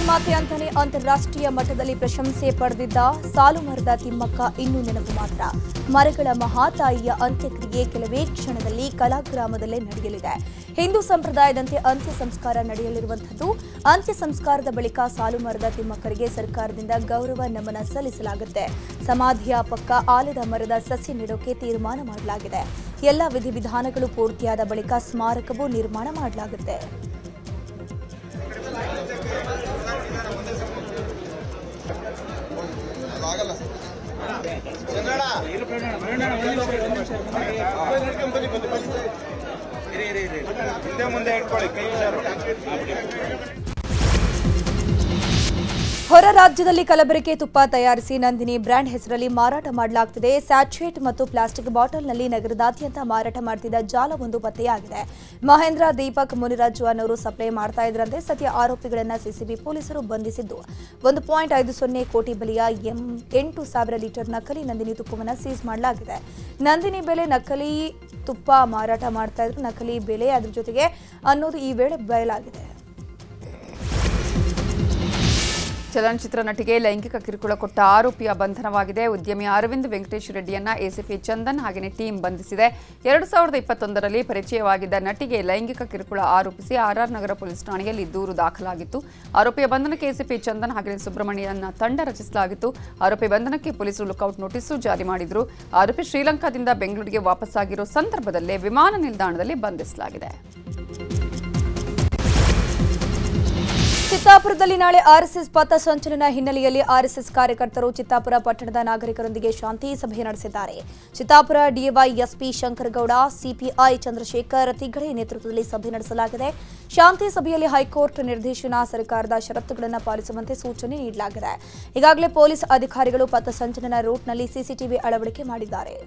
ರಾಜಮಾತೆ ಅಂತಾನೆ ಅಂತಾರಾಷ್ಟ್ರೀಯ ಮಟ್ಟದಲ್ಲಿ ಪ್ರಶಂಸೆ ಪಡೆದಿದ್ದ ಸಾಲುಮರದ ತಿಮ್ಮಕ್ಕ ಇನ್ನೂ ನೆನಪು ಮಾತ್ರ. ಮರಗಳ ಮಹಾತಾಯಿಯ ಅಂತ್ಯಕ್ರಿಯೆ ಕೆಲವೇ ಕ್ಷಣದಲ್ಲಿ ಕಲಾಗ್ರಾಮದಲ್ಲೇ ನಡೆಯಲಿದೆ. ಹಿಂದೂ ಸಂಪ್ರದಾಯದಂತೆ ಅಂತ್ಯ ಸಂಸ್ಕಾರ ನಡೆಯಲಿರುವಂಥದ್ದು. ಅಂತ್ಯ ಸಂಸ್ಕಾರದ ಬಳಿಕ ಸಾಲುಮರದ ತಿಮ್ಮಕ್ಕರಿಗೆ ಸರ್ಕಾರದಿಂದ ಗೌರವ ನಮನ ಸಲ್ಲಿಸಲಾಗುತ್ತೆ. ಸಮಾಧಿಯ ಪಕ್ಕ ಆಲದ ಮರದ ಸಸಿ ನೆಡೋಕೆ ತೀರ್ಮಾನ ಮಾಡಲಾಗಿದೆ. ಎಲ್ಲ ವಿಧಿವಿಧಾನಗಳು ಪೂರ್ತಿಯಾದ ಬಳಿಕ ಸ್ಮಾರಕವೂ ನಿರ್ಮಾಣ ಮಾಡಲಾಗುತ್ತೆ. ಹೊರ ರಾಜ್ಯದಲ್ಲಿ ಕಲಬೆರಕೆ ತುಪ್ಪ ತಯಾರಿಸಿ ನಂದಿನಿ ಬ್ರ್ಯಾಂಡ್ ಹೆಸರಲ್ಲಿ ಮಾರಾಟ ಮಾಡಲಾಗುತ್ತಿದೆ. ಸ್ಯಾಚುಯೇಟ್ ಮತ್ತು ಪ್ಲಾಸ್ಟಿಕ್ ಬಾಟಲ್ನಲ್ಲಿ ನಗರದಾದ್ಯಂತ ಮಾರಾಟ ಮಾಡುತ್ತಿದ್ದ ಜಾಲವೊಂದು ಪತ್ತೆಯಾಗಿದೆ. ಮಹೇಂದ್ರ, ದೀಪಕ್, ಮುನಿರಾಜು ಅನ್ನೋರು ಸಪ್ಲೈ ಮಾಡ್ತಾ ಇದ್ರಂತೆ. ಸದ್ಯ ಆರೋಪಿಗಳನ್ನು ಸಿಸಿಬಿ ಪೊಲೀಸರು ಬಂಧಿಸಿದ್ದು 1.50 ಕೋಟಿ ಬೆಲೆಯ 8,000 ಲೀಟರ್ ನಕಲಿ ನಂದಿನಿ ತುಪ್ಪವನ್ನು ಸೀಸ್ ಮಾಡಲಾಗಿದೆ. ನಂದಿನಿ ಬೆಲೆ ನಕಲಿ ತುಪ್ಪ ಮಾರಾಟ ಮಾಡ್ತಾ ಇದ್ರು. ನಕಲಿ ಬೆಲೆ ಅದರ ಜೊತೆಗೆ ಅನ್ನೋದು ಈ ವೇಳೆ ಬಯಲಾಗಿದೆ. ಚಲನಚಿತ್ರ ನಟಿಗೆ ಲೈಂಗಿಕ ಕಿರುಕುಳ ಕೊಟ್ಟ ಆರೋಪಿಯ ಬಂಧನವಾಗಿದೆ. ಉದ್ಯಮಿ ಅರವಿಂದ್ ವೆಂಕಟೇಶ್ ರೆಡ್ಡಿಯನ್ನ ಎಸಿಪಿ ಚಂದನ್ ಹಾಗೆಯೇ ಟೀಮ್ ಬಂಧಿಸಿದೆ. 2021ರಲ್ಲಿ ಪರಿಚಯವಾಗಿದ್ದ ನಟಿಗೆ ಲೈಂಗಿಕ ಕಿರುಕುಳ ಆರೋಪಿಸಿ ಆರ್ಆರ್ ನಗರ ಪೊಲೀಸ್ ಠಾಣೆಯಲ್ಲಿ ದೂರು ದಾಖಲಾಗಿತ್ತು. ಆರೋಪಿಯ ಬಂಧನಕ್ಕೆ ಎಸಿಪಿ ಚಂದನ್ ಹಾಗೆಯೇ ಸುಬ್ರಹ್ಮಣ್ಯನ ತಂಡ ರಚಿಸಲಾಗಿತ್ತು. ಆರೋಪಿ ಬಂಧನಕ್ಕೆ ಪೊಲೀಸರು ಲುಕೌಟ್ ನೋಟಿಸ್ ಜಾರಿ ಮಾಡಿದ್ರು. ಆರೋಪಿ ಶ್ರೀಲಂಕಾದಿಂದ ಬೆಂಗಳೂರಿಗೆ ವಾಪಸ್ಸಾಗಿರೋ ಸಂದರ್ಭದಲ್ಲೇ ವಿಮಾನ ನಿಲ್ದಾಣದಲ್ಲಿ ಬಂಧಿಸಲಾಗಿದೆ. ಚಿತ್ತಾಪುರದಲ್ಲಿ ನಾಳೆ ಆರ್ಎಸ್ಎಸ್ ಪಥಸಂಚಲನ ಹಿನ್ನೆಲೆಯಲ್ಲಿ ಆರ್ಎಸ್ಎಸ್ ಕಾರ್ಯಕರ್ತರು ಚಿತ್ತಾಪುರ ಪಟ್ಟಣದ ನಾಗರಿಕರೊಂದಿಗೆ ಶಾಂತಿ ಸಭೆ ನಡೆಸಿದ್ದಾರೆ. ಚಿತ್ತಾಪುರ ಡಿವೈಎಸ್ಪಿ ಶಂಕರಗೌಡ, ಸಿಪಿಐ ಚಂದ್ರಶೇಖರ್ ತಿಗಡೆ ನೇತೃತ್ವದಲ್ಲಿ ಸಭೆ ನಡೆಸಲಾಗಿದೆ. ಶಾಂತಿ ಸಭೆಯಲ್ಲಿ ಹೈಕೋರ್ಟ್ ನಿರ್ದೇಶನ, ಸರ್ಕಾರದ ಷರತ್ತುಗಳನ್ನು ಪಾಲಿಸುವಂತೆ ಸೂಚನೆ ನೀಡಲಾಗಿದೆ. ಈಗಾಗಲೇ ಪೊಲೀಸ್ ಅಧಿಕಾರಿಗಳು ಪಥಸಂಚಲನ ರೂಟ್ನಲ್ಲಿ ಸಿಸಿಟಿವಿ ಅಳವಡಿಕೆ ಮಾಡಿದ್ದಾರೆ.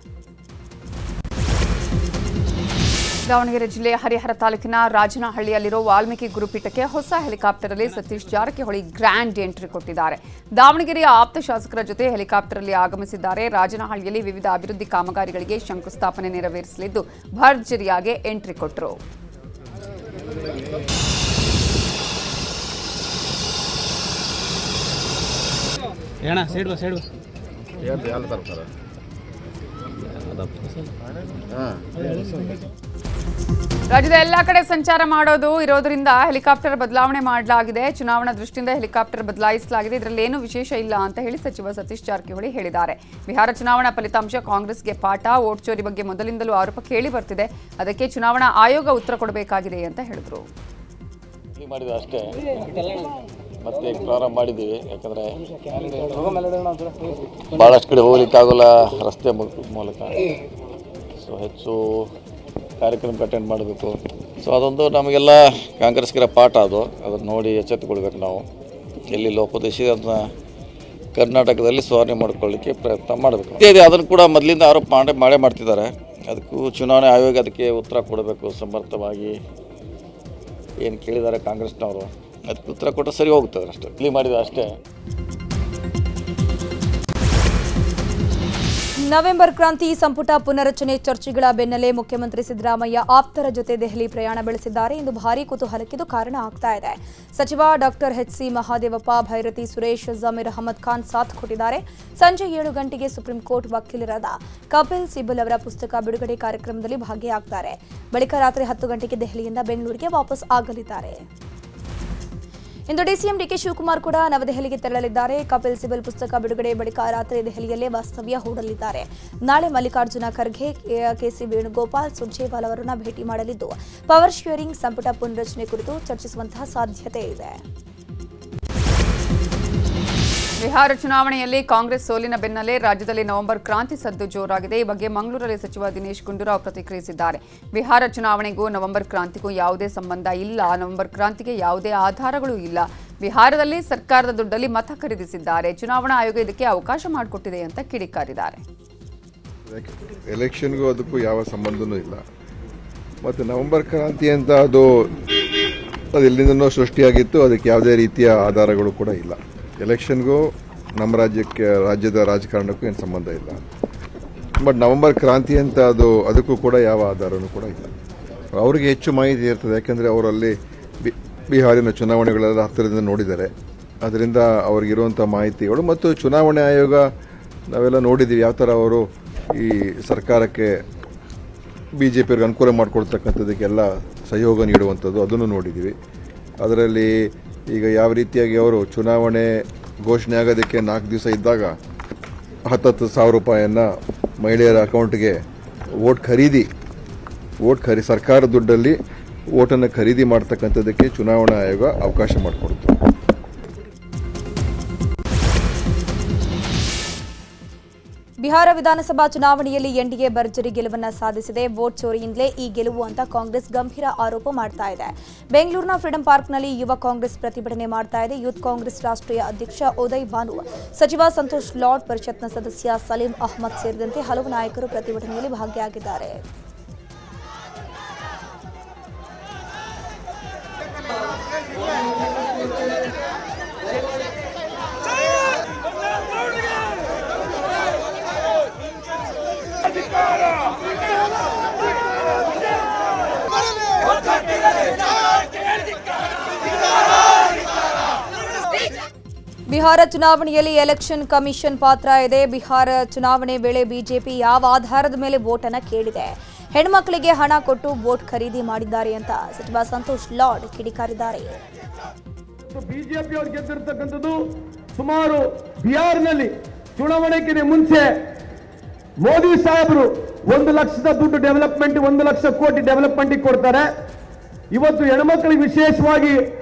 ದಾವಣಗೆರೆ ಜಿಲ್ಲೆಯ ಹರಿಹರ ತಾಲೂಕಿನ ರಾಜನಹಳ್ಳಿಯಲ್ಲಿರೋ ವಾಲ್ಮೀಕಿ ಗುರುಪೀಠಕ್ಕೆ ಹೊಸ ಹೆಲಿಕಾಪ್ಟರ್ನಲ್ಲಿ ಸತೀಶ್ ಜಾರಕಿಹೊಳಿ ಗ್ರ್ಯಾಂಡ್ ಎಂಟ್ರಿ ಕೊಟ್ಟಿದ್ದಾರೆ. ದಾವಣಗೆರೆಯ ಆಪ್ತ ಶಾಸಕರ ಜೊತೆ ಹೆಲಿಕಾಪ್ಟರ್ನಲ್ಲಿ ಆಗಮಿಸಿದ್ದಾರೆ. ರಾಜನಹಳ್ಳಿಯಲ್ಲಿ ವಿವಿಧ ಅಭಿವೃದ್ಧಿ ಕಾಮಗಾರಿಗಳಿಗೆ ಶಂಕುಸ್ಥಾಪನೆ ನೆರವೇರಿಸಲಿದ್ದು ಭರ್ಜರಿಯಾಗಿ ಎಂಟ್ರಿ ಕೊಟ್ಟರು. ರಾಜ್ಯದ ಎಲ್ಲಾ ಕಡೆ ಸಂಚಾರ ಮಾಡೋದು ಇರೋದ್ರಿಂದ ಹೆಲಿಕಾಪ್ಟರ್ ಬದಲಾವಣೆ ಮಾಡಲಾಗಿದೆ. ಚುನಾವಣಾ ದೃಷ್ಟಿಯಿಂದ ಹೆಲಿಕಾಪ್ಟರ್ ಬದಲಾಯಿಸಲಾಗಿದೆ. ಇದರಲ್ಲಿ ಏನೂ ವಿಶೇಷ ಇಲ್ಲ ಅಂತ ಹೇಳಿ ಸಚಿವ ಸತೀಶ್ ಜಾರಕಿಹೊಳಿ ಹೇಳಿದ್ದಾರೆ. ಬಿಹಾರ ಚುನಾವಣಾ ಫಲಿತಾಂಶ ಕಾಂಗ್ರೆಸ್ಗೆ ಪಾಠ. ವೋಟ್ ಚೋರಿ ಬಗ್ಗೆ ಮೊದಲಿಂದಲೂ ಆರೋಪ ಕೇಳಿ ಬರ್ತಿದೆ. ಅದಕ್ಕೆ ಚುನಾವಣಾ ಆಯೋಗ ಉತ್ತರ ಕೊಡಬೇಕಾಗಿದೆ ಅಂತ ಹೇಳಿದ್ರು. ಅಷ್ಟೇ ಮತ್ತೆ ಪ್ರಾರಂಭ ಮಾಡಿದ್ದೀವಿ. ಯಾಕಂದರೆ ಭಾಳಷ್ಟು ಕಡೆ ಹೋಗ್ಲಿಕ್ಕಾಗಲ್ಲ ರಸ್ತೆ ಮೂಲಕ. ಸೊ ಹೆಚ್ಚು ಕಾರ್ಯಕ್ರಮಕ್ಕೆ ಅಟೆಂಡ್ ಮಾಡಬೇಕು. ಸೊ ಅದೊಂದು ನಮಗೆಲ್ಲ ಕಾಂಗ್ರೆಸ್ಗಿರೋ ಪಾಠ. ಅದನ್ನು ನೋಡಿ ಎಚ್ಚೆತ್ತುಕೊಳ್ಬೇಕು. ನಾವು ಎಲ್ಲಿ ಲೋಪದೋಷಿ ಅದನ್ನ ಕರ್ನಾಟಕದಲ್ಲಿ ಸುಧಾರಣೆ ಮಾಡ್ಕೊಳ್ಳಿಕ್ಕೆ ಪ್ರಯತ್ನ ಮಾಡಬೇಕು. ಅದನ್ನು ಕೂಡ ಮೊದಲಿಂದ ಆರೋಪ ಮಾಡೇ ಮಾಡ್ತಿದ್ದಾರೆ. ಅದಕ್ಕೂ ಚುನಾವಣೆ ಆಯೋಗ ಅದಕ್ಕೆ ಉತ್ತರ ಕೊಡಬೇಕು. ಸಮರ್ಥವಾಗಿ ಏನು ಕೇಳಿದ್ದಾರೆ ಕಾಂಗ್ರೆಸ್ನವರು, ಅದಕ್ಕೆ ಉತ್ತರ ಕೊಟ್ಟರೆ ಸರಿ ಹೋಗ್ತದೆ. ಅಷ್ಟೇ ಇಲ್ಲಿ ಮಾಡಿದ್ವಿ ಅಷ್ಟೇ. ನವೆಂಬರ್ ಕ್ರಾಂತಿ ಸಂಪುಟ ಪುನರಚನೆ ಚರ್ಚೆಗಳ ಬೆನ್ನಲ್ಲೇ ಮುಖ್ಯಮಂತ್ರಿ ಸಿದ್ದರಾಮಯ್ಯ ಆಪ್ತರ ಜೊತೆ ದೆಹಲಿ ಪ್ರಯಾಣ ಬೆಳೆಸಿದ್ದಾರೆ. ಇಂದು ಭಾರೀ ಕುತೂಹಲಕ್ಕಿದು ಕಾರಣ ಆಗ್ತಾ ಇದೆ. ಸಚಿವ ಡಾಕ್ಟರ್ ಎಚ್.ಸಿ. ಮಹಾದೇವಪ್ಪ, ಭೈರತಿ ಸುರೇಶ್, ಜಮೀರ್ ಅಹಮದ್ ಖಾನ್ ಸಾಥ್ ಕೊಟ್ಟಿದ್ದಾರೆ. ಸಂಜೆ 7 ಗಂಟೆಗೆ ಸುಪ್ರೀಂ ಕೋರ್ಟ್ ವಕೀಲರಾದ ಕಪಿಲ್ ಸಿಬಲ್ ಅವರ ಪುಸ್ತಕ ಬಿಡುಗಡೆ ಕಾರ್ಯಕ್ರಮದಲ್ಲಿ ಭಾಗಿಯಾಗ್ತಾರೆ. ಬಳಿಕ ರಾತ್ರಿ 10 ಗಂಟೆಗೆ ದೆಹಲಿಯಿಂದ ಬೆಂಗಳೂರಿಗೆ ವಾಪಸ್ ಆಗಲಿದ್ದಾರೆ. ಇಂದು ಡಿಸಿಎಂ ಡಿಕೆ ಶಿವಕುಮಾರ್ ಕೂಡ ನವದೆಹಲಿಗೆ ತೆರಳಲಿದ್ದಾರೆ. ಕಪಿಲ್ ಸಿಬಲ್ ಪುಸ್ತಕ ಬಿಡುಗಡೆ ಬಳಿಕ ರಾತ್ರಿ ದೆಹಲಿಯಲ್ಲೇ ವಾಸ್ತವ್ಯ ಹೂಡಲಿದ್ದಾರೆ. ನಾಳೆ ಮಲ್ಲಿಕಾರ್ಜುನ ಖರ್ಗೆ, ಕೆಸಿ ವೇಣುಗೋಪಾಲ್, ಸುರ್ಜೇವಾಲಾ ಅವರನ್ನು ಭೇಟಿ ಮಾಡಲಿದ್ದು ಪವರ್ ಶೇರಿಂಗ್ ಸಂಪುಟ ಪುನರಚನೆ ಕುರಿತು ಚರ್ಚಿಸುವಂತಹ ಸಾಧ್ಯತೆ ಇದೆ. ಬಿಹಾರ ಚುನಾವಣೆಯಲ್ಲಿ ಕಾಂಗ್ರೆಸ್ ಸೋಲಿನ ಬೆನ್ನಲ್ಲೇ ರಾಜ್ಯದಲ್ಲಿ ನವೆಂಬರ್ ಕ್ರಾಂತಿ ಸದ್ದು ಜೋರಾಗಿದೆ. ಈ ಬಗ್ಗೆ ಮಂಗಳೂರಲ್ಲಿ ಸಚಿವ ದಿನೇಶ್ ಗುಂಡೂರಾವ್ ಪ್ರತಿಕ್ರಿಯಿಸಿದ್ದಾರೆ. ಬಿಹಾರ ಚುನಾವಣೆಗೂ ನವೆಂಬರ್ ಕ್ರಾಂತಿಗೂ ಯಾವುದೇ ಸಂಬಂಧ ಇಲ್ಲ. ನವೆಂಬರ್ ಕ್ರಾಂತಿಗೆ ಯಾವುದೇ ಆಧಾರಗಳೂ ಇಲ್ಲ. ಬಿಹಾರದಲ್ಲಿ ಸರ್ಕಾರದ ದುಡ್ಡಲ್ಲಿ ಮತ ಖರೀದಿಸಿದ್ದಾರೆ. ಚುನಾವಣಾ ಆಯೋಗ ಇದಕ್ಕೆ ಅವಕಾಶ ಮಾಡಿಕೊಟ್ಟಿದೆ ಅಂತ ಕಿಡಿಕಾರಿದ್ದಾರೆ. ಎಲೆಕ್ಷನ್ಗೂ ಅದಕ್ಕೂ ಯಾವ ಸಂಬಂಧನೂ ಇಲ್ಲ. ಮತ್ತು ನವೆಂಬರ್ ಕ್ರಾಂತಿ ಅಂತ ಅದು ಎಲ್ಲಿಂದನೋ ಸೃಷ್ಟಿಯಾಗಿತ್ತು. ಅದಕ್ಕೆ ಯಾವುದೇ ರೀತಿಯ ಆಧಾರಗಳು ಕೂಡ ಇಲ್ಲ. ಎಲೆಕ್ಷನ್ಗೂ ನಮ್ಮ ರಾಜ್ಯದ ರಾಜಕಾರಣಕ್ಕೂ ಏನು ಸಂಬಂಧ ಇಲ್ಲ. ಬಟ್ ನವೆಂಬರ್ ಕ್ರಾಂತಿ ಅಂತ ಅದಕ್ಕೂ ಕೂಡ ಯಾವ ಆಧಾರನೂ ಕೂಡ ಇಲ್ಲ. ಅವರಿಗೆ ಹೆಚ್ಚು ಮಾಹಿತಿ ಇರ್ತದೆ. ಯಾಕೆಂದರೆ ಅವರಲ್ಲಿ ಬಿಹಾರಿನ ಚುನಾವಣೆಗಳೆಲ್ಲ ಹತ್ತಿರದಿಂದ ನೋಡಿದ್ದಾರೆ. ಅದರಿಂದ ಅವ್ರಿಗಿರುವಂಥ ಮಾಹಿತಿಗಳು ಮತ್ತು ಚುನಾವಣೆ ಆಯೋಗ ನಾವೆಲ್ಲ ನೋಡಿದ್ದೀವಿ ಯಾವ ಥರ ಅವರು ಈ ಸರ್ಕಾರಕ್ಕೆ BJPಯವ್ರಿಗೆ ಅನುಕೂಲ ಮಾಡಿಕೊಡ್ತಕ್ಕಂಥದ್ದಕ್ಕೆಲ್ಲ ಸಹಯೋಗ ನೀಡುವಂಥದ್ದು ಅದನ್ನು ನೋಡಿದ್ದೀವಿ. ಅದರಲ್ಲಿ ಈಗ ಯಾವ ರೀತಿಯಾಗಿ ಅವರು ಚುನಾವಣೆ ಘೋಷಣೆ ಆಗೋದಕ್ಕೆ 4 ದಿವಸ ಇದ್ದಾಗ 10,000 ರೂಪಾಯಿಯನ್ನು ಮಹಿಳೆಯರ ಅಕೌಂಟ್ಗೆ ಸರ್ಕಾರ ದುಡ್ಡಲ್ಲಿ ಓಟನ್ನು ಖರೀದಿ ಮಾಡ್ತಕ್ಕಂಥದ್ದಕ್ಕೆ ಚುನಾವಣಾ ಆಯೋಗ ಅವಕಾಶ ಮಾಡಿಕೊಡ್ತು. ಬಿಹಾರ ವಿಧಾನಸಭಾ ಚುನಾವಣೆಯಲ್ಲಿ ಎನ್ಡಿಎ ಭರ್ಜರಿ ಗೆಲುವನ್ನು ಸಾಧಿಸಿದೆ. ವೋಟ್ ಚೋರಿಯಿಂದಲೇ ಈ ಗೆಲುವು ಅಂತ ಕಾಂಗ್ರೆಸ್ ಗಂಭೀರ ಆರೋಪ ಮಾಡ್ತಾ ಇದೆ. ಬೆಂಗಳೂರಿನ ಫ್ರೀಡಂ ಪಾರ್ಕ್ನಲ್ಲಿ ಯುವ ಕಾಂಗ್ರೆಸ್ ಪ್ರತಿಭಟನೆ ಮಾಡ್ತಾ ಇದೆ. ಯೂತ್ ಕಾಂಗ್ರೆಸ್ ರಾಷ್ಟ್ರೀಯ ಅಧ್ಯಕ್ಷ ಉದಯ್ ಭಾನು, ಸಚಿವ ಸಂತೋಷ್ ಲಾಡ್, ಪರಿಷತ್ನ ಸದಸ್ಯ ಸಲೀಂ ಅಹ್ಮದ್ ಸೇರಿದಂತೆ ಹಲವು ನಾಯಕರು ಪ್ರತಿಭಟನೆಯಲ್ಲಿ ಭಾಗಿಯಾಗಿದ್ದಾರೆ. ಬಿಹಾರ ಚುನಾವಣೆಯಲ್ಲಿ ಎಲೆಕ್ಷನ್ ಕಮಿಷನ್ ಪಾತ್ರ ಇದೆ. ಬಿಹಾರ ಚುನಾವಣೆ ವೇಳೆ ಬಿಜೆಪಿ ಯಾವ ಆಧಾರದ ಮೇಲೆ ವೋಟ್ ಅನ್ನು ಕೇಳಿದೆ? ಹೆಣ್ಮಕ್ಳಿಗೆ ಹಣ ಕೊಟ್ಟು ವೋಟ್ ಖರೀದಿ ಮಾಡಿದ್ದಾರೆ ಅಂತ ಸಚಿವ ಸಂತೋಷ್ ಲಾಡ್ ಕಿಡಿಕಾರಿದ್ದಾರೆ. ಬಿಜೆಪಿ ಅವರು ಗೆದ್ದಿರತಕ್ಕಂಥದ್ದು ಸುಮಾರು ಬಿಹಾರ್ನಲ್ಲಿ ಚುನಾವಣೆಗೆ ಮುಂಚೆ ಮೋದಿ ಸಾಹೇಬರು 1 ಲಕ್ಷದ ದುಡ್ಡು ಡೆವಲಪ್ಮೆಂಟ್ 1 ಲಕ್ಷ ಕೋಟಿ ಡೆವಲಪ್ಮೆಂಟ್ ಕೊಡ್ತಾರೆ. ಇವತ್ತು ಹೆಣ್ಮಕ್ಳಿಗೆ ವಿಶೇಷವಾಗಿ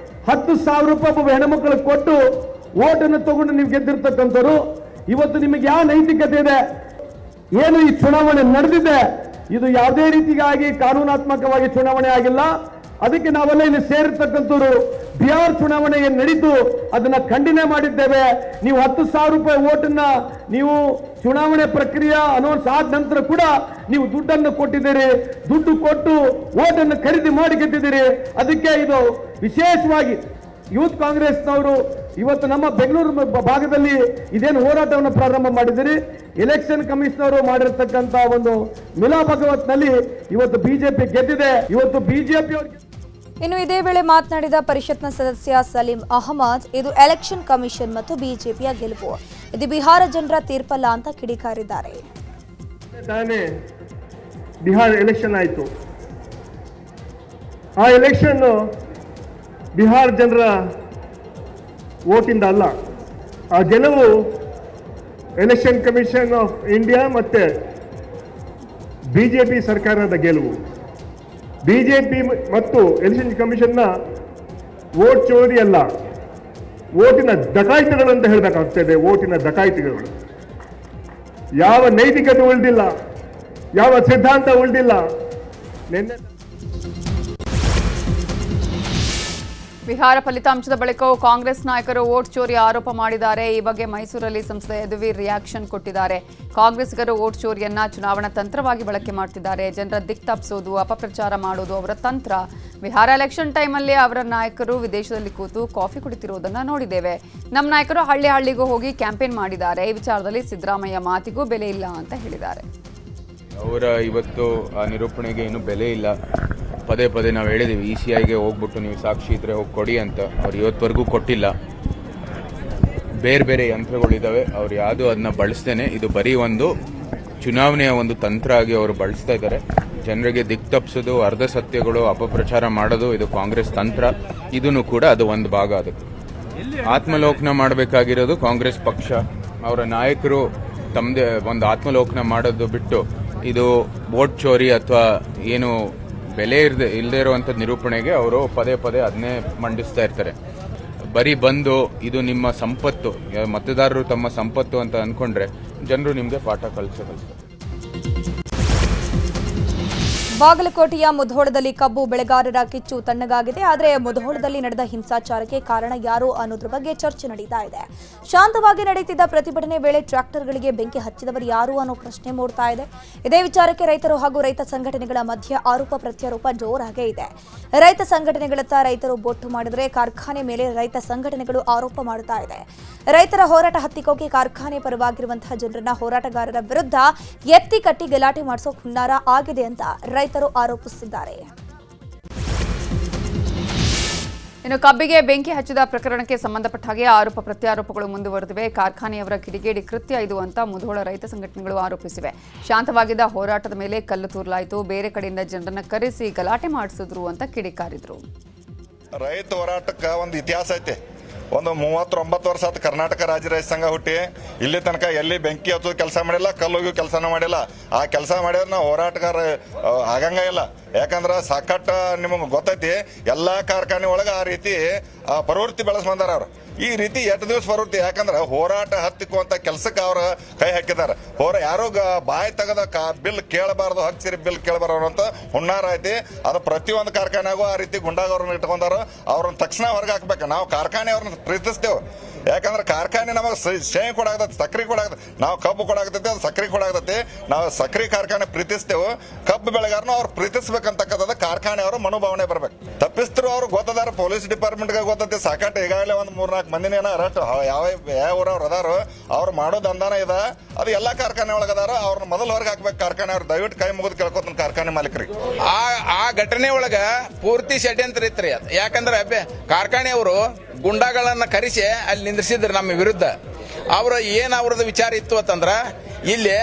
10,000 ರೂಪಾಯಿ ಹೆಣ್ಮಕ್ಳಿಗೆ ಕೊಟ್ಟು ಓಟನ್ನು ತಗೊಂಡು ನೀವು ಗೆದ್ದಿರ್ತಕ್ಕಂಥವ್ರು. ಇವತ್ತು ನಿಮಗೆ ಯಾವ ನೈತಿಕತೆ ಇದೆ? ಏನು ಈ ಚುನಾವಣೆ ನಡೆದಿದೆ ಇದು ಯಾವುದೇ ರೀತಿಯಾಗಿ ಕಾನೂನಾತ್ಮಕವಾಗಿ ಚುನಾವಣೆ ಆಗಿಲ್ಲ. ಅದಕ್ಕೆ ನಾವೆಲ್ಲ ಇಲ್ಲಿ ಸೇರಿರ್ತಕ್ಕಂಥವ್ರು ಬಿಹಾರ್ ಚುನಾವಣೆ ಏನು ನಡೀತು ಅದನ್ನ ಖಂಡನೆ ಮಾಡಿದ್ದೇವೆ. ನೀವು 10,000 ರೂಪಾಯಿ ಓಟನ್ನ ನೀವು ಚುನಾವಣೆ ಪ್ರಕ್ರಿಯೆ ಅನೌನ್ಸ್ ಆದ ನಂತರ ಕೂಡ ನೀವು ದುಡ್ಡನ್ನು ಕೊಟ್ಟಿದ್ದೀರಿ. ದುಡ್ಡು ಕೊಟ್ಟು ಓಟನ್ನು ಖರೀದಿ ಮಾಡಿ ಗೆದ್ದಿದ್ದೀರಿ. ಅದಕ್ಕೆ ಇದು ವಿಶೇಷವಾಗಿ ಯೂತ್ ಕಾಂಗ್ರೆಸ್ನವರು ಇವತ್ತು ನಮ್ಮ ಬೆಂಗಳೂರು ಭಾಗದಲ್ಲಿ ಇದೇನು ಹೋರಾಟವನ್ನು ಪ್ರಾರಂಭ ಮಾಡಿದಿರಿ. ಎಲೆಕ್ಷನ್ ಕಮಿಷನ್ ಅವರು ಮಾಡಿರ್ತಕ್ಕಂಥ ಒಂದು ಮಿಲಾ ಭಗವತ್ನಲ್ಲಿ ಇವತ್ತು ಬಿಜೆಪಿ ಗೆದ್ದಿದೆ. ಇವತ್ತು ಬಿಜೆಪಿ ಇನ್ನು ಇದೇ ವೇಳೆ ಮಾತನಾಡಿದ ಪರಿಷತ್ನ ಸದಸ್ಯ ಸಲೀಂ ಅಹಮದ್, ಇದು ಎಲೆಕ್ಷನ್ ಕಮಿಷನ್ ಮತ್ತು ಬಿಜೆಪಿಯ ಗೆಲುವು, ಇದು ಬಿಹಾರ ಜನರ ತೀರ್ಪಲ್ಲ ಅಂತ ಕಿಡಿಕಾರಿದ್ದಾರೆ. ಬಿಹಾರ ಎಲೆಕ್ಷನ್ ಆಯಿತು. ಆ ಎಲೆಕ್ಷನ್ ಬಿಹಾರ ಜನರ ವೋಟಿಂದ ಅಲ್ಲ. ಆ ಗೆಲುವು ಎಲೆಕ್ಷನ್ ಕಮಿಷನ್ ಆಫ್ ಇಂಡಿಯಾ ಮತ್ತೆ ಬಿಜೆಪಿ ಸರ್ಕಾರದ ಗೆಲುವು. ಬಿಜೆಪಿ ಮತ್ತು ಎಲೆಕ್ಷನ್ ಕಮಿಷನ್ನ ವೋಟ್ ಚೋರಿ ಅಲ್ಲ, ವೋಟಿನ ಡಕಾಯಿತಿಗಳು ಅಂತ ಹೇಳಬೇಕಾಗ್ತದೆ. ವೋಟಿನ ಡಕಾಯಿತಿಗಳು. ಯಾವ ನೈತಿಕತೆ ಉಳಿದಿಲ್ಲ, ಯಾವ ಸಿದ್ಧಾಂತ ಉಳಿದಿಲ್ಲ. ನಿನ್ನೆ ಬಿಹಾರ ಫಲಿತಾಂಶದ ಬಳಿಕವೂ ಕಾಂಗ್ರೆಸ್ ನಾಯಕರು ವೋಟ್ ಚೋರಿ ಆರೋಪ ಮಾಡಿದ್ದಾರೆ. ಈ ಬಗ್ಗೆ ಮೈಸೂರಲ್ಲಿ ಸಂಸದ ಯದುವೀರ್ ರಿಯಾಕ್ಷನ್ ಕೊಟ್ಟಿದ್ದಾರೆ. ಕಾಂಗ್ರೆಸ್ಗರು ವೋಟ್ ಚೋರಿಯನ್ನ ಚುನಾವಣಾ ತಂತ್ರವಾಗಿ ಬಳಕೆ ಮಾಡ್ತಿದ್ದಾರೆ. ಜನರ ದಿಕ್ ತಪ್ಪಿಸೋದು, ಅಪಪ್ರಚಾರ ಮಾಡೋದು ಅವರ ತಂತ್ರ. ಬಿಹಾರ ಎಲೆಕ್ಷನ್ ಟೈಮಲ್ಲಿ ಅವರ ನಾಯಕರು ವಿದೇಶದಲ್ಲಿ ಕೂತು ಕಾಫಿ ಕುಡಿತಿರೋದನ್ನ ನೋಡಿದ್ದೇವೆ. ನಮ್ಮ ನಾಯಕರು ಹಳ್ಳಿ ಹಳ್ಳಿಗೂ ಹೋಗಿ ಕ್ಯಾಂಪೇನ್ ಮಾಡಿದ್ದಾರೆ. ಈ ವಿಚಾರದಲ್ಲಿ ಸಿದ್ದರಾಮಯ್ಯ ಮಾತಿಗೂ ಬೆಲೆ ಇಲ್ಲ ಅಂತ ಹೇಳಿದ್ದಾರೆ. ಅವರ ಇವತ್ತು ಆ ನಿರೂಪಣೆಗೆ ಏನು ಬೆಲೆ ಇಲ್ಲ. ಪದೇ ಪದೇ ನಾವು ಹೇಳಿದ್ದೀವಿ, ECIಗೆ ಹೋಗ್ಬಿಟ್ಟು ನೀವು ಸಾಕ್ಷಿ ಇದ್ರೆ ಹೋಗಿ ಕೊಡಿ ಅಂತ. ಅವ್ರು ಇವತ್ತವರೆಗೂ ಕೊಟ್ಟಿಲ್ಲ. ಬೇರೆ ಬೇರೆ ಯಂತ್ರಗಳಿದ್ದಾವೆ, ಅವ್ರು ಯಾವುದು ಅದನ್ನ ಬಳಸ್ತೇನೆ. ಇದು ಬರೀ ಒಂದು ಚುನಾವಣೆಯ ಒಂದು ತಂತ್ರ ಆಗಿ ಅವರು ಬಳಸ್ತಾ ಇದ್ದಾರೆ. ಜನರಿಗೆ ದಿಕ್ ತಪ್ಪಿಸೋದು, ಅರ್ಧ ಸತ್ಯಗಳು, ಅಪಪ್ರಚಾರ ಮಾಡೋದು ಇದು ಕಾಂಗ್ರೆಸ್ ತಂತ್ರ. ಇದನ್ನು ಕೂಡ ಅದು ಒಂದು ಭಾಗ. ಅದಕ್ಕೆ ಆತ್ಮಲೋಕನ ಮಾಡಬೇಕಾಗಿರೋದು ಕಾಂಗ್ರೆಸ್ ಪಕ್ಷ. ಅವರ ನಾಯಕರು ತಮ್ಮದೇ ಒಂದು ಆತ್ಮಲೋಕನ ಮಾಡೋದು ಬಿಟ್ಟು ಇದು ವೋಟ್ ಚೋರಿ ಅಥವಾ ಏನು ಬೆಲೆ ಇಲ್ಲದೆ ಇರುವಂಥ ನಿರೂಪಣೆಗೆ ಅವರು ಪದೇ ಪದೇ ಅದನ್ನೇ ಮಂಡಿಸ್ತಾ ಇರ್ತಾರೆ. ಬರೀ ಬಂದು ಇದು ನಿಮ್ಮ ಸಂಪತ್ತು, ಮತದಾರರು ತಮ್ಮ ಸಂಪತ್ತು ಅಂತ ಅಂದ್ಕೊಂಡ್ರೆ ಜನರು ನಿಮಗೆ ಪಾಠ ಕಲಿಸ್ತಾರೆ. ಬಾಗಲಕೋಟೆಯ ಮುಧೋಳದಲ್ಲಿ ಕಬ್ಬು ಬೆಳೆಗಾರರ ಕಿಚ್ಚು ತಣ್ಣಗಾಗಿದೆ. ಆದರೆ ಮುಧೋಳದಲ್ಲಿ ನಡೆದ ಹಿಂಸಾಚಾರಕ್ಕೆ ಕಾರಣ ಯಾರು ಅನ್ನೋದ್ರ ಬಗ್ಗೆ ಚರ್ಚೆ ನಡೀತಾ ಇದೆ. ಶಾಂತವಾಗಿ ನಡೆಯುತ್ತಿದ್ದ ಪ್ರತಿಭಟನೆ ವೇಳೆ ಟ್ರ್ಯಾಕ್ಟರ್ಗಳಿಗೆ ಬೆಂಕಿ ಹಚ್ಚಿದವರು ಯಾರು ಅನ್ನೋ ಪ್ರಶ್ನೆ ಮೂಡ್ತಾ ಇದೆ. ಇದೇ ವಿಚಾರಕ್ಕೆ ರೈತರು ಹಾಗೂ ರೈತ ಸಂಘಟನೆಗಳ ಮಧ್ಯೆ ಆರೋಪ ಪ್ರತ್ಯಾರೋಪ ಜೋರಾಗೇ ಇದೆ. ರೈತ ಸಂಘಟನೆಗಳತ್ತ ರೈತರು ಬೊಟ್ಟು ಮಾಡಿದರೆ ಕಾರ್ಖಾನೆ ಮೇಲೆ ರೈತ ಸಂಘಟನೆಗಳು ಆರೋಪ ಮಾಡ್ತಾ ಇದೆ. ರೈತರ ಹೋರಾಟ ಹತ್ತಿಕ್ಕೋಕೆ ಕಾರ್ಖಾನೆ ಪರವಾಗಿರುವಂತಹ ಜನರನ್ನ ಹೋರಾಟಗಾರರ ವಿರುದ್ಧ ಎತ್ತಿ ಕಟ್ಟಿ ಗಲಾಟೆ ಮಾಡಿಸೋ ಹುನ್ನಾರ ಆಗಿದೆ ಅಂತ ರೈತರು ಆರೋಪಿಸಿದ್ದಾರೆ. ಇನ್ನು ಕಬ್ಬಿಗೆ ಬೆಂಕಿ ಹಚ್ಚಿದ ಪ್ರಕರಣಕ್ಕೆ ಸಂಬಂಧಪಟ್ಟ ಹಾಗೆ ಆರೋಪ ಪ್ರತ್ಯಾರೋಪಗಳು ಮುಂದುವರೆದಿವೆ. ಕಾರ್ಖಾನೆಯವರ ಕಿಡಿಗೇಡಿ ಕೃತ್ಯ ಇದು ಅಂತ ಮುಧೋಳ ರೈತ ಸಂಘಟನೆಗಳು ಆರೋಪಿಸಿವೆ. ಶಾಂತವಾಗಿದ್ದ ಹೋರಾಟದ ಮೇಲೆ ಕಲ್ಲು ತೂರಲಾಯಿತು, ಬೇರೆ ಕಡೆಯಿಂದ ಜನರನ್ನ ಕರೆಸಿ ಗಲಾಟೆ ಮಾಡಿಸಿದ್ರು ಅಂತ ಕಿಡಿಕಾರಿದ್ರು. ರೈತ ಹೋರಾಟಕ್ಕೆ ಒಂದು ಇತಿಹಾಸ ಐತೆ. ಒಂದು 39 ವರ್ಷ ಆಯ್ತು ಕರ್ನಾಟಕ ರಾಜ್ಯ ರೈತ ಸಂಘ ಹುಟ್ಟಿ. ಇಲ್ಲಿ ತನಕ ಎಲ್ಲಿ ಬೆಂಕಿ ಹಚ್ಚೋದು ಕೆಲಸ ಮಾಡಿಲ್ಲ, ಕಲ್ಲೋಗಿ ಕೆಲಸನ ಮಾಡಿಲ್ಲ. ಆ ಕೆಲಸ ಮಾಡಿದ್ರೆ ನಾವು ಹೋರಾಟಗಾರ ಆಗಂಗ ಇಲ್ಲ. ಯಾಕಂದ್ರೆ ಸಾಕಟ್ಟು ನಿಮಗೆ ಗೊತ್ತೈತಿ, ಎಲ್ಲ ಕಾರ್ಖಾನೆ ಒಳಗೆ ಆ ರೀತಿ ಪ್ರವೃತ್ತಿ ಬೆಳೆಸ್ ಬಂದಾರ ಅವ್ರು. ಈ ರೀತಿ 8 ದಿವಸ ಪ್ರವೃತ್ತಿ. ಯಾಕಂದ್ರೆ ಹೋರಾಟ ಹತ್ತಿಕ್ಕುವಂತ ಕೆಲಸಕ್ಕೆ ಅವ್ರ ಕೈ ಹಾಕಿದ್ದಾರೆ. ಯಾರೋ ಬಾಯಿ ತೆಗೆದ ಬಿಲ್ ಕೇಳಬಾರ್ದು, ಹಚ್ಚಿರಿ ಬಿಲ್ ಕೇಳಬಾರ್ದು ಅಂತ ಹುನ್ನಾರ ಐತಿ. ಅದು ಪ್ರತಿಯೊಂದು ಕಾರ್ಖಾನೆಗೂ ಆ ರೀತಿ ಗುಂಡಾಗವ್ರನ್ನ ಇಟ್ಕೊಂಡಾರ. ಅವ್ರನ್ನ ತಕ್ಷಣ ಹೊರಗೆ ಹಾಕ್ಬೇಕು. ನಾವು ಕಾರ್ಖಾನೆ ಅವ್ರನ್ನ ಪ್ರೀತಿಸ್ತೇವೆ. ಯಾಕಂದ್ರೆ ಕಾರ್ಖಾನೆ ನಮಗೆ ಶೇಂಗ್ ಕೊಡಾಗತ್ತೆ, ಸಕ್ರೆ ಕೊಡಾಗತ್ತೆ. ನಾವು ಕಬ್ಬು ಕೊಡಾಗತ್ತೆ, ಅದು ಸಕ್ರೆ ಕೊಡಾಗತ್ತೆ. ನಾವು ಸಕ್ರೆ ಕಾರ್ಖಾನೆ ಪ್ರೀತಿಸ್ತೇವೆ. ಕಬ್ಬು ಬೆಳೆಗಾರನು ಅವ್ರು ಪ್ರೀತಿಸ್ಬೇಕಂತಕ್ಕಂಥದ್ದು ಕಾರ್ಖಾನೆ ಅವರು ಮನೋಭಾವನೆ ಬರ್ಬೇಕು. ತಪ್ಪಿಸ್ತರು ಅವ್ರು ಗೊತ್ತದಾರ, ಪೊಲೀಸ್ ಡಿಪಾರ್ಟ್ಮೆಂಟ್ಗೆ ಗೊತ್ತೈತಿ. ಸಾಕಟ್ಟು ಈಗಾಗಲೇ ಒಂದು 3-4 ಮಂದಿನೇನ ಅರೆಸ್ಟ್ ಯಾವ ಊರವ್ರು ಅದಾರೋ ಅವ್ರು ಮಾಡೋ ದಂಧನ ಇದೆ. ಅದು ಎಲ್ಲ ಕಾರ್ಖಾನೆ ಒಳಗದಾರ. ಅವ್ರನ್ನ ಮೊದಲು ಹೊರಗೆ ಹಾಕ್ಬೇಕು ಕಾರ್ಖಾನೆ ಅವ್ರು. ದಯವಿಟ್ಟು ಕೈ ಮುಗಿದು ಕೇಳ್ಕೊತ ಕಾರ್ಖಾನೆ ಮಾಲೀಕರಿಗೆ. ಆ ಘಟನೆ ಒಳಗ ಪೂರ್ತಿ ಷಡ್ಯಂತ್ರ ಇತ್ರಿ ಅದು. ಯಾಕಂದ್ರೆ ಕಾರ್ಖಾನೆಯವರು ಗುಂಡಾಗಳನ್ನ ಕರೆಸಿ ಅಲ್ಲಿ ನಿಂದ್ರಿಸಿದ್ರು ನಮ್ಮ ವಿರುದ್ಧ. ಅವ್ರ ಅವ್ರದ್ದು ವಿಚಾರ ಇತ್ತು ಅಂತಂದ್ರ ಇಲ್ಲಿ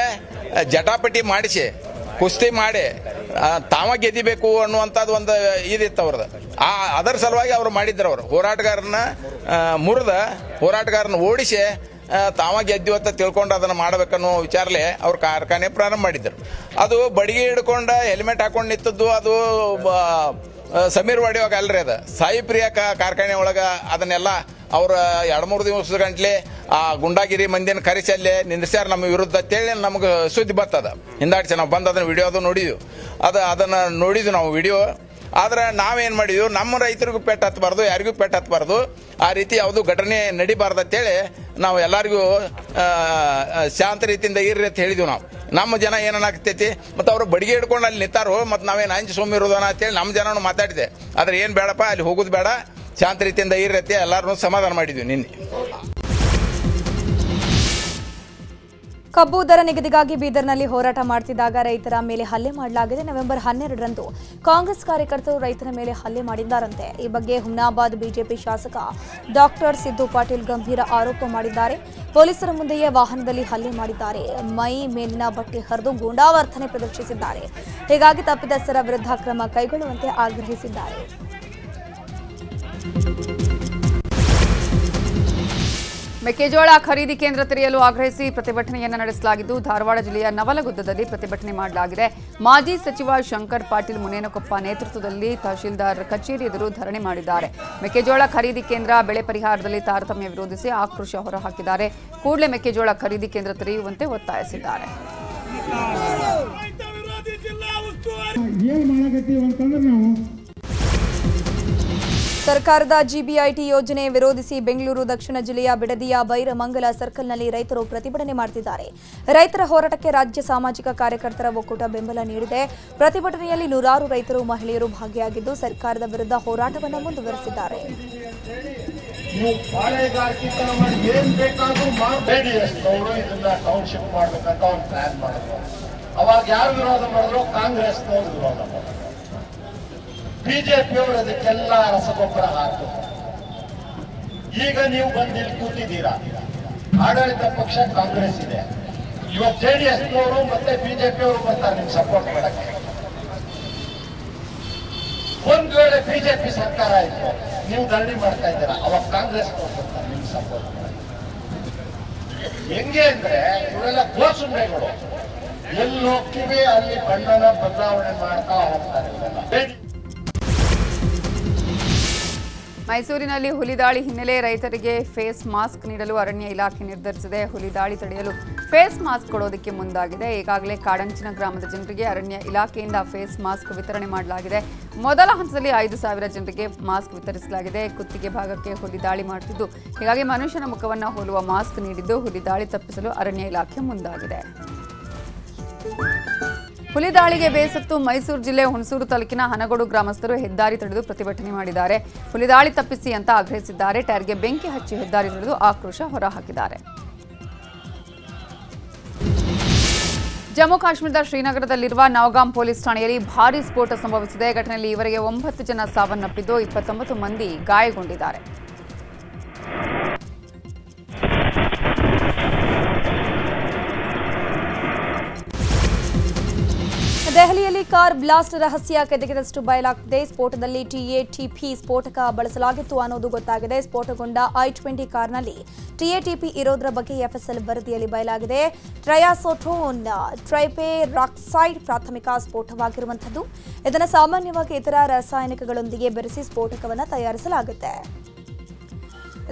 ಜಟಾಪಟಿ ಮಾಡಿಸಿ ಕುಸ್ತಿ ಮಾಡಿ ತಾವ ಗೆದಿಬೇಕು ಅನ್ನುವಂಥದ್ದು ಒಂದು ಇದಿತ್ತು ಅವ್ರದ್ದು. ಅದರ ಸಲುವಾಗಿ ಅವ್ರು ಮಾಡಿದ್ರು. ಅವರು ಹೋರಾಟಗಾರನ ಹೋರಾಟಗಾರನ ಓಡಿಸಿ ತಾವ ಗೆದ್ದು ಅಂತ ತಿಳ್ಕೊಂಡು ಅದನ್ನು ಮಾಡಬೇಕನ್ನೋ ವಿಚಾರಲೆ ಅವ್ರು ಕಾರ್ಖಾನೆ ಪ್ರಾರಂಭ ಮಾಡಿದ್ರು. ಅದು ಬಡಿಗೆ ಹಿಡ್ಕೊಂಡ ಹೆಲ್ಮೆಟ್ ಹಾಕೊಂಡು ನಿಂತದ್ದು ಅದು ಸಮೀರ್ ವಾಡಿಯಾಗ ಅಲ್ರಿ. ಅದು ಸಾಯಿ ಪ್ರಿಯ ಕಾರ್ಖಾನೆ ಒಳಗೆ ಅದನ್ನೆಲ್ಲ ಅವ್ರ 2-3 ದಿವಸ ಗಂಟ್ಲೆ ಆ ಗುಂಡಾಗಿರಿ ಮಂದಿನ ಕರೆಸಿ ಅಲ್ಲೇ ನಿಂದಿಸ್ಯಾರ ನಮ್ಮ ವಿರುದ್ಧ ಅಂತೇಳಿ ನಮ್ಗೆ ಸುದ್ದಿ ಬರ್ತದ. ಹಿಂದಾಡ್ಸಿ ನಾವು ಬಂದು ಅದನ್ನ ವಿಡಿಯೋ ನೋಡಿದ್ವಿ. ಅದನ್ನು ನೋಡಿದ್ವಿ ನಾವು ವಿಡಿಯೋ. ಆದ್ರೆ ನಾವೇನು ಮಾಡಿದ್ವಿ, ನಮ್ಮ ರೈತರಿಗೂ ಪೆಟ್ಟು ಹತ್ತಬಾರ್ದು, ಯಾರಿಗೂ ಪೆಟ್ಟು ಹತ್ತಬಾರ್ದು, ಆ ರೀತಿ ಯಾವುದು ಘಟನೆ ನಡಿಬಾರ್ದು ಅಂತೇಳಿ ನಾವು ಎಲ್ಲರಿಗೂ ಶಾಂತ ರೀತಿಯಿಂದ ಇರ್ರಿ ಅಂತ ಹೇಳಿದ್ವಿ. ನಮ್ಮ ಜನ ಏನಾಗ್ತೈತಿ ಮತ್ತು ಅವರು ಬಡಿಗೆ ಹಿಡ್ಕೊಂಡು ಅಲ್ಲಿ ನಿಂತಾರೋ, ಮತ್ತು ನಾವೇನು ಅಂಜಿ ಸೋಮಿರೋದನ ಅಂತೇಳಿ ನಮ್ಮ ಜನನು ಮಾತಾಡಿದೆ. ಆದ್ರೆ ಏನು ಬೇಡಪ್ಪ, ಅಲ್ಲಿ ಹೋಗೋದು ಬೇಡ, ಶಾಂತ ರೀತಿಯಿಂದ ಇರತ್ತೆ ಎಲ್ಲರೂ ಸಮಾಧಾನ ಮಾಡಿದ್ವಿ ನಿನ್ನೆ. ಕಬ್ಬು ದರ ನಿಗದಿಗಾಗಿ ಬೀದರ್ನಲ್ಲಿ ಹೋರಾಟ ಮಾಡುತ್ತಿದ್ದಾಗ ರೈತರ ಮೇಲೆ ಹಲ್ಲೆ ಮಾಡಲಾಗಿದೆ. ನವೆಂಬರ್ 12ರಂದು ಕಾಂಗ್ರೆಸ್ ಕಾರ್ಯಕರ್ತರು ರೈತರ ಮೇಲೆ ಹಲ್ಲೆ ಮಾಡಿದ್ದಾರಂತೆ. ಈ ಬಗ್ಗೆ ಹುಮ್ನಾಬಾದ್ ಬಿಜೆಪಿ ಶಾಸಕ ಡಾಕ್ಟರ್ ಸಿದ್ದು ಪಾಟೀಲ್ ಗಂಭೀರ ಆರೋಪ ಮಾಡಿದ್ದಾರೆ. ಪೊಲೀಸರ ಮುಂದೆಯೇ ವಾಹನದಲ್ಲಿ ಹಲ್ಲೆ ಮಾಡಿದ್ದಾರೆ. ಮೈ ಮೇಲಿನ ಬಟ್ಟೆ ಹರಿದು ಗೂಂಡಾವರ್ತನೆ ಪ್ರದರ್ಶಿಸಿದ್ದಾರೆ. ಹೀಗಾಗಿ ತಪ್ಪಿತಸ್ಥರ ವಿರುದ್ಧ ಕ್ರಮ ಕೈಗೊಳ್ಳುವಂತೆ ಆಗ್ರಹಿಸಿದ್ದಾರೆ. ಮೆಕ್ಕೆಜೋಳ ಖರೀದಿ ಕೇಂದ್ರ ತೆರೆಯಲು ಆಗ್ರಹಿಸಿ ಪ್ರತಿಭಟನೆಯನ್ನು ನಡೆಸಲಾಗಿದ್ದು, ಧಾರವಾಡ ಜಿಲ್ಲೆಯ ನವಲಗುದ್ದದಲ್ಲಿ ಪ್ರತಿಭಟನೆ ಮಾಡಲಾಗಿದೆ. ಮಾಜಿ ಸಚಿವ ಶಂಕರ್ ಪಾಟೀಲ್ ಮುನೇನಕೊಪ್ಪ ನೇತೃತ್ವದಲ್ಲಿ ತಹಶೀಲ್ದಾರ್ ಕಚೇರಿ ಎದುರು ಧರಣಿ ಮಾಡಿದ್ದಾರೆ. ಮೆಕ್ಕೆಜೋಳ ಖರೀದಿ ಕೇಂದ್ರ ಬೆಳೆ ಪರಿಹಾರದಲ್ಲಿ ತಾರತಮ್ಯ ವಿರೋಧಿಸಿ ಆಕ್ರೋಶ ಹೊರಹಾಕಿದ್ದಾರೆ. ಕೂಡಲೇ ಮೆಕ್ಕೆಜೋಳ ಖರೀದಿ ಕೇಂದ್ರ ತೆರೆಯುವಂತೆ ಒತ್ತಾಯಿಸಿದ್ದಾರೆ. ಸರ್ಕಾರದ ಜಿಬಿಐಟಿ ಯೋಜನೆ ವಿರೋಧಿಸಿ ಬೆಂಗಳೂರು ದಕ್ಷಿಣ ಜಿಲ್ಲೆಯ ಬಿಡದಿಯ ಬೈರಮಂಗಲ ಸರ್ಕಲ್ನಲ್ಲಿ ರೈತರು ಪ್ರತಿಭಟನೆ ಮಾಡುತ್ತಿದ್ದಾರೆ. ರೈತರ ಹೋರಾಟಕ್ಕೆ ರಾಜ್ಯ ಸಾಮಾಜಿಕ ಕಾರ್ಯಕರ್ತರ ಒಕ್ಕೂಟ ಬೆಂಬಲ ನೀಡಿದೆ. ಪ್ರತಿಭಟನೆಯಲ್ಲಿ ನೂರಾರು ರೈತರು, ಮಹಿಳೆಯರು ಭಾಗಿಯಾಗಿದ್ದು ಸರ್ಕಾರದ ವಿರುದ್ಧ ಹೋರಾಟವನ್ನು ಮುಂದುವರೆಸಿದ್ದಾರೆ. ಬಿಜೆಪಿಯವರು ಅದಕ್ಕೆಲ್ಲ ರಸಗೊಬ್ಬರ ಹಾಕಿದ್ರು. ಈಗ ನೀವು ಬಂದು ಇಲ್ಲಿ ಕೂತಿದ್ದೀರಾ. ಆಡಳಿತ ಪಕ್ಷ ಕಾಂಗ್ರೆಸ್ ಇದೆ. ಇವತ್ತು ಜೆಡಿಎಸ್ನವರು ಮತ್ತೆ ಬಿಜೆಪಿಯವರು ಬರ್ತಾರೆ ನಿಮ್ಗೆ ಸಪೋರ್ಟ್ ಮಾಡಕ್ಕೆ. ಒಂದ್ ವೇಳೆ ಬಿಜೆಪಿ ಸರ್ಕಾರ ಇತ್ತು, ನೀವು ಧರಣಿ ಮಾಡ್ತಾ ಇದ್ದೀರಾ, ಅವಾಗ ಕಾಂಗ್ರೆಸ್ ಬರ್ತಾರೆ ನಿಮ್ಗೆ ಸಪೋರ್ಟ್ ಮಾಡಕ್ಕೆ. ಹೆಂಗೆ ಅಂದ್ರೆ ಇವರೆಲ್ಲ ಗೋಸುಂಡೆಗಳು. ಎಲ್ಲಿ ಹೋಗ್ತೀವಿ ಅಲ್ಲಿ ಬಣ್ಣನ ಬದಲಾವಣೆ ಮಾಡ್ತಾ ಹೋಗ್ತಾರೆ. ಮೈಸೂರಿನಲ್ಲಿ ಹುಲಿದಾಳಿ ಹಿನ್ನೆಲೆ ರೈತರಿಗೆ ಫೇಸ್ ಮಾಸ್ಕ್ ನೀಡಲು ಅರಣ್ಯ ಇಲಾಖೆ ನಿರ್ಧರಿಸಿದೆ. ಹುಲಿದಾಳಿ ತಡೆಯಲು ಫೇಸ್ ಮಾಸ್ಕ್ ಕೊಡೋದಕ್ಕೆ ಮುಂದಾಗಿದೆ. ಈಗಾಗಲೇ ಕಾಡಂಚಿನ ಗ್ರಾಮದ ಜನರಿಗೆ ಅರಣ್ಯ ಇಲಾಖೆಯಿಂದ ಫೇಸ್ ಮಾಸ್ಕ್ ವಿತರಣೆ ಮಾಡಲಾಗಿದೆ. ಮೊದಲ ಹಂತದಲ್ಲಿ 5,000 ಜನರಿಗೆ ಮಾಸ್ಕ್ ವಿತರಿಸಲಾಗಿದೆ. ಕುತ್ತಿಗೆ ಭಾಗಕ್ಕೆ ಹುಲಿದಾಳಿ ಮಾಡುತ್ತಿದ್ದು, ಹೀಗಾಗಿ ಮನುಷ್ಯನ ಮುಖವನ್ನು ಹೋಲುವ ಮಾಸ್ಕ್ ನೀಡಿದ್ದು ಹುಲಿದಾಳಿ ತಪ್ಪಿಸಲು ಅರಣ್ಯ ಇಲಾಖೆ ಮುಂದಾಗಿದೆ. ಹುಲಿದಾಳಿಗೆ ಬೇಸತ್ತು ಮೈಸೂರು ಜಿಲ್ಲೆ ಹುಣಸೂರು ತಾಲೂಕಿನ ಹನಗೋಡು ಗ್ರಾಮಸ್ಥರು ಹೆದ್ದಾರಿ ತಡೆದು ಪ್ರತಿಭಟನೆ ಮಾಡಿದ್ದಾರೆ. ಹುಲಿದಾಳಿ ತಪ್ಪಿಸಿ ಅಂತ ಆಗ್ರಹಿಸಿದ್ದಾರೆ. ಟೈರ್ಗೆ ಬೆಂಕಿ ಹಚ್ಚಿ ಹೆದ್ದಾರಿ ತಡೆದು ಆಕ್ರೋಶ ಹೊರಹಾಕಿದ್ದಾರೆ. ಜಮ್ಮು ಕಾಶ್ಮೀರದ ಶ್ರೀನಗರದಲ್ಲಿರುವ ನವಗಾಂ ಪೊಲೀಸ್ ಠಾಣೆಯಲ್ಲಿ ಭಾರೀ ಸ್ಫೋಟ ಸಂಭವಿಸಿದೆ. ಘಟನೆಯಲ್ಲಿ ಇವರಿಗೆ 9 ಜನ ಸಾವನ್ನಪ್ಪಿದ್ದು 29 ಮಂದಿ ಗಾಯಗೊಂಡಿದ್ದಾರೆ. ದೆಹಲಿಯಲ್ಲಿ ಕಾರ್ ಬ್ಲಾಸ್ಟ್ ರಹಸ್ಯ ಕೆದಕಿದಷ್ಟು ಬಯಲಾಗಿದೆ. ಸ್ಫೋಟದಲ್ಲಿ ಟಿಎಟಿಪಿ ಸ್ಫೋಟಕ ಬಳಸಲಾಗಿತ್ತು ಅನ್ನೋದು ಗೊತ್ತಾಗಿದೆ. ಸ್ಫೋಟಗೊಂಡ i20 ಕಾರ್ನಲ್ಲಿ ಟಿಎಟಿಪಿ ಇರೋದರ ಬಗ್ಗೆ ಎಫ್ಎಸ್ಎಲ್ ವರದಿಯಲ್ಲಿ ಬಯಲಾಗಿದೆ. ಟ್ರಯಾಸೋಟೋನ್ ಟ್ರೈಪೆರಾಕ್ಸೈಡ್ ಪ್ರಾಥಮಿಕ ಸ್ಫೋಟವಾಗಿರುವಂಥದ್ದು. ಇದನ್ನು ಸಾಮಾನ್ಯವಾಗಿ ಇತರ ರಾಸಾಯನಿಕಗಳೊಂದಿಗೆ ಬೆರೆಸಿ ಸ್ಫೋಟಕವನ್ನು ತಯಾರಿಸಲಾಗುತ್ತೆ.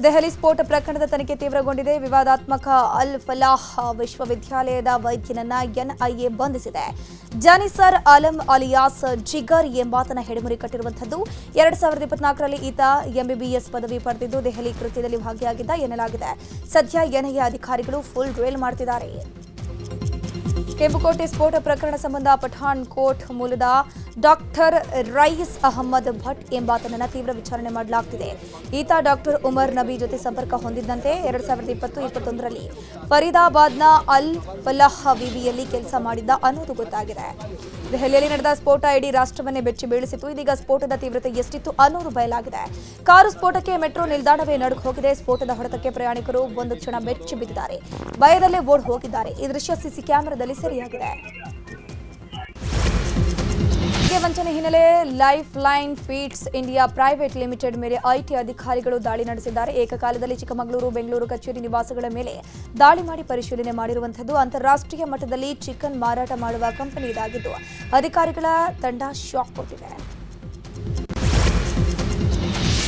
ದೆಹಲಿ ಸ್ಫೋಟ ಪ್ರಕರಣದ ತನಿಖೆ ತೀವ್ರಗೊಂಡಿದೆ. ವಿವಾದಾತ್ಮಕ ಅಲ್ ಫಲಾಹ್ ವಿಶ್ವವಿದ್ಯಾಲಯದ ವೈದ್ಯನನ್ನ ಎನ್ಐಎ ಬಂಧಿಸಿದೆ. ಜಾನಿಸರ್ ಆಲಂ ಅಲಿಯಾಸ್ ಜಿಗರ್ ಎಂಬಾತನ ಹೆಡಮುರಿ ಕಟ್ಟಿರುವಂಥದ್ದು. 2024ರಲ್ಲಿ ಈತ ಎಂಬಿಬಿಎಸ್ ಪದವಿ ಪಡೆದಿದ್ದು ದೆಹಲಿ ಕೃತ್ಯದಲ್ಲಿ ಭಾಗಿಯಾಗಿದ್ದ ಎನ್ನಲಾಗಿದೆ. ಸದ್ಯ ಎನ್ಐಎ ಅಧಿಕಾರಿಗಳು ಫುಲ್ ಡ್ರಿಲ್ ಮಾಡ್ತಿದ್ದಾರೆ. ಕೆಂಪುಕೋಟೆ ಸ್ಫೋಟ ಪ್ರಕರಣ ಸಂಬಂಧ ಪಠಾಣ್ ಕೋಟ್ ಮೂಲದ ಡಾಕ್ಟರ್ ರಯೀಸ್ ಅಹಮದ್ ಭಟ್ ಎಂಬಾತನನ್ನ ತೀವ್ರ ವಿಚಾರಣೆ ಮಾಡಲಾಗುತ್ತಿದೆ. ಈತ ಡಾಕ್ಟರ್ ಉಮರ್ ನಬಿ ಜೊತೆ ಸಂಪರ್ಕ ಹೊಂದಿದ್ದಂತೆ 2020-21ರಲ್ಲಿ ಫರೀದಾಬಾದ್ನ ಅಲ್ ಫಲಾಹ್ ವಿವಿಯಲ್ಲಿ ಕೆಲಸ ಮಾಡಿದ್ದ ಅನ್ನೋದು ಗೊತ್ತಾಗಿದೆ. ದೆಹಲಿಯಲ್ಲಿ ನಡೆದ ಸ್ಫೋಟ ಇಡೀ ರಾಷ್ಟ್ರವನ್ನೇ ಬೆಚ್ಚಿ ಬೀಳಿಸಿತು. ಇದೀಗ ಸ್ಫೋಟದ ತೀವ್ರತೆ ಎಷ್ಟಿತ್ತು ಅನ್ನೋದು ಬಯಲಾಗಿದೆ. ಕಾರು ಸ್ಫೋಟಕ್ಕೆ ಮೆಟ್ರೋ ನಿಲ್ದಾಣವೇ ನಡುಕು ಹೋಗಿದೆ. ಸ್ಫೋಟದ ಹೊಡೆತಕ್ಕೆ ಪ್ರಯಾಣಿಕರು ಒಂದು ಕ್ಷಣ ಬೆಚ್ಚಿ ಬಿದ್ದಿದ್ದಾರೆ. ಭಯದಲ್ಲೇ ಓಡ್ ಹೋಗಿದ್ದಾರೆ. ಈ ದೃಶ್ಯ ಸಿಸಿ ಕ್ಯಾಮೆರಾದಲ್ಲಿ ಸೆರೆಯಾಗಿದೆ. ವಂಚನೆ ಹಿನ್ನೆಲೆ life line feeds India private limited ಮೇಲೆ ಐಟಿ ಅಧಿಕಾರಿಗಳು ದಾಳಿ ನಡೆಸಿದ್ದಾರೆ. ಏಕಕಾಲದಲ್ಲಿ ಚಿಕ್ಕಮಗಳೂರು, ಬೆಂಗಳೂರು ಕಚೇರಿ ನಿವಾಸಗಳ ಮೇಲೆ ದಾಳಿ ಮಾಡಿ ಪರಿಶೀಲನೆ ಮಾಡಿರುವಂಥದ್ದು. ಅಂತಾರಾಷ್ಟ್ರೀಯ ಮಟ್ಟದಲ್ಲಿ ಚಿಕನ್ ಮಾರಾಟ ಮಾಡುವ ಕಂಪನಿ ಇದಾಗಿದ್ದು ಅಧಿಕಾರಿಗಳ ತಂಡ ಶಾಕ್ ಕೊಟ್ಟಿದೆ.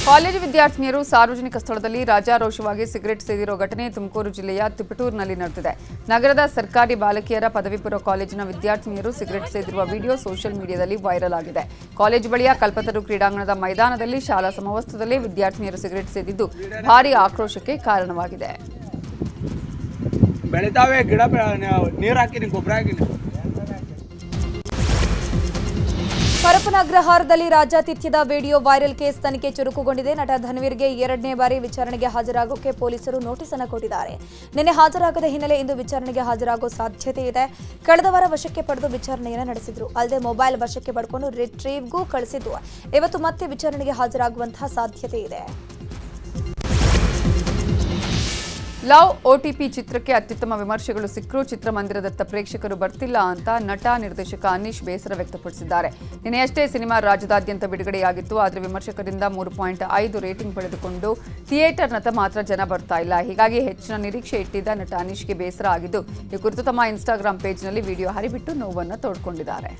ಕಾಲೇಜು ವಿದ್ಯಾರ್ಥಿನಿಯರು ಸಾರ್ವಜನಿಕ ಸ್ಥಳದಲ್ಲಿ ರಾಜಾರೋಷವಾಗಿ ಸಿಗರೆಟ್ ಸೇದಿರೋ ಘಟನೆ ತುಮಕೂರು ಜಿಲ್ಲೆಯ ತಿಪಟೂರಿನಲ್ಲಿ ನಡೆದಿದೆ. ನಗರದ ಸರ್ಕಾರಿ ಬಾಲಕಿಯರ ಪದವಿ ಪೂರ್ವ ಕಾಲೇಜಿನ ವಿದ್ಯಾರ್ಥಿನಿಯರು ಸಿಗರೆಟ್ ಸೇದಿರುವ ವಿಡಿಯೋ ಸೋಷಿಯಲ್ ಮೀಡಿಯಾದಲ್ಲಿ ವೈರಲ್ ಆಗಿದೆ. ಕಾಲೇಜು ಬಳಿಯ ಕಲ್ಪತರು ಕ್ರೀಡಾಂಗಣದ ಮೈದಾನದಲ್ಲಿ ಶಾಲಾ ಸಮವಸ್ತ್ರದಲ್ಲಿ ವಿದ್ಯಾರ್ಥಿನಿಯರು ಸಿಗರೆಟ್ ಸೇದಿದ್ದು ಭಾರೀ ಆಕ್ರೋಶಕ್ಕೆ ಕಾರಣವಾಗಿದೆ. ಬೆಳಿತಾವೆ ಗಿಡ ನೀರು ಹಾಕಿನಿ ಗೊಬ್ಬರ ಹಾಕಿನಿ. ಪರಪ್ಪನ ಅಗ್ರಹಾರದಲ್ಲಿ ರಾಜ್ಯಾತಿಥ್ಯದ ವಿಡಿಯೋ ವೈರಲ್ ಕೇಸ್ ತನಿಖೆ ಚುರುಕುಗೊಂಡಿದೆ. ನಟ ಧನ್ವೀರ್ಗೆ 2ನೇ ಬಾರಿ ವಿಚಾರಣೆಗೆ ಹಾಜರಾಗೋಕೆ ಪೊಲೀಸರು ನೋಟಿಸ್ ಅನ್ನು ಕೊಟ್ಟಿದ್ದಾರೆ. ನಿನ್ನೆ ಹಾಜರಾಗದ ಹಿನ್ನೆಲೆ ಇಂದು ವಿಚಾರಣೆಗೆ ಹಾಜರಾಗೋ ಸಾಧ್ಯತೆ ಇದೆ. ಕಳೆದ ವಾರ ವಶಕ್ಕೆ ಪಡೆದು ವಿಚಾರಣೆಯನ್ನು ನಡೆಸಿದ್ರು. ಅಲ್ಲದೆ ಮೊಬೈಲ್ ವಶಕ್ಕೆ ಪಡ್ಕೊಂಡು ರಿಟ್ರೀವ್ಗೂ ಕಳಿಸಿದ್ದು. ಇವತ್ತು ಮತ್ತೆ ವಿಚಾರಣೆಗೆ ಹಾಜರಾಗುವಂತಹ ಸಾಧ್ಯತೆ ಇದೆ. ಲವ್ OTP ಚಿತ್ರಕ್ಕೆ ಅತ್ಯುತ್ತಮ ವಿಮರ್ಶೆಗಳು ಸಿಕ್ಕರೂ ಚಿತ್ರಮಂದಿರದತ್ತ ಪ್ರೇಕ್ಷಕರು ಬರ್ತಿಲ್ಲ ಅಂತ ನಟ ನಿರ್ದೇಶಕ ಅನೀಶ್ ಬೇಸರ ವ್ಯಕ್ತಪಡಿಸಿದ್ದಾರೆ. ನಿನ್ನೆಯಷ್ಟೇ ಸಿನಿಮಾ ರಾಜ್ಯದಾದ್ಯಂತ ಬಿಡುಗಡೆಯಾಗಿತ್ತು. ಆದರೆ ವಿಮರ್ಶಕರಿಂದ 3.5 ರೇಟಿಂಗ್ ಪಡೆದುಕೊಂಡು ಥಿಯೇಟರ್ನತ್ತ ಮಾತ್ರ ಜನ ಬರ್ತಾ ಇಲ್ಲ. ಹೀಗಾಗಿ ಹೆಚ್ಚಿನ ನಿರೀಕ್ಷೆ ಇಟ್ಟಿದ್ದ ನಟ ಅನೀಶ್ಗೆ ಬೇಸರ ಆಗಿದ್ದು ಈ ಕುರಿತು ತಮ್ಮ ಇನ್ಸ್ಟಾಗ್ರಾಂ ಪೇಜ್ನಲ್ಲಿ ವಿಡಿಯೋ ಹರಿಬಿಟ್ಟು ನೋವನ್ನು ತೋಡ್ಕೊಂಡಿದ್ದಾರೆ.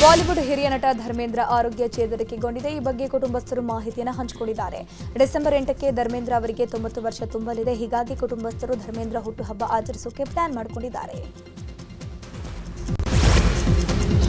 ಬಾಲಿವುಡ್ ಹಿರಿಯ ನಟ ಧರ್ಮೇಂದ್ರ ಆರೋಗ್ಯ ಚೇತರಿಕೆಗೊಂಡಿದೆ. ಈ ಬಗ್ಗೆ ಕುಟುಂಬಸ್ಥರು ಮಾಹಿತಿಯನ್ನು ಹಂಚಿಕೊಂಡಿದ್ದಾರೆ. ಡಿಸೆಂಬರ್ 8ಕ್ಕೆ ಧರ್ಮೇಂದ್ರ ಅವರಿಗೆ 90 ವರ್ಷ ತುಂಬಲಿದೆ. ಹೀಗಾಗಿ ಕುಟುಂಬಸ್ಥರು ಧರ್ಮೇಂದ್ರ ಹುಟ್ಟುಹಬ್ಬ ಆಚರಿಸೋಕೆ ಪ್ಲಾನ್ ಮಾಡಿಕೊಂಡಿದ್ದಾರೆ.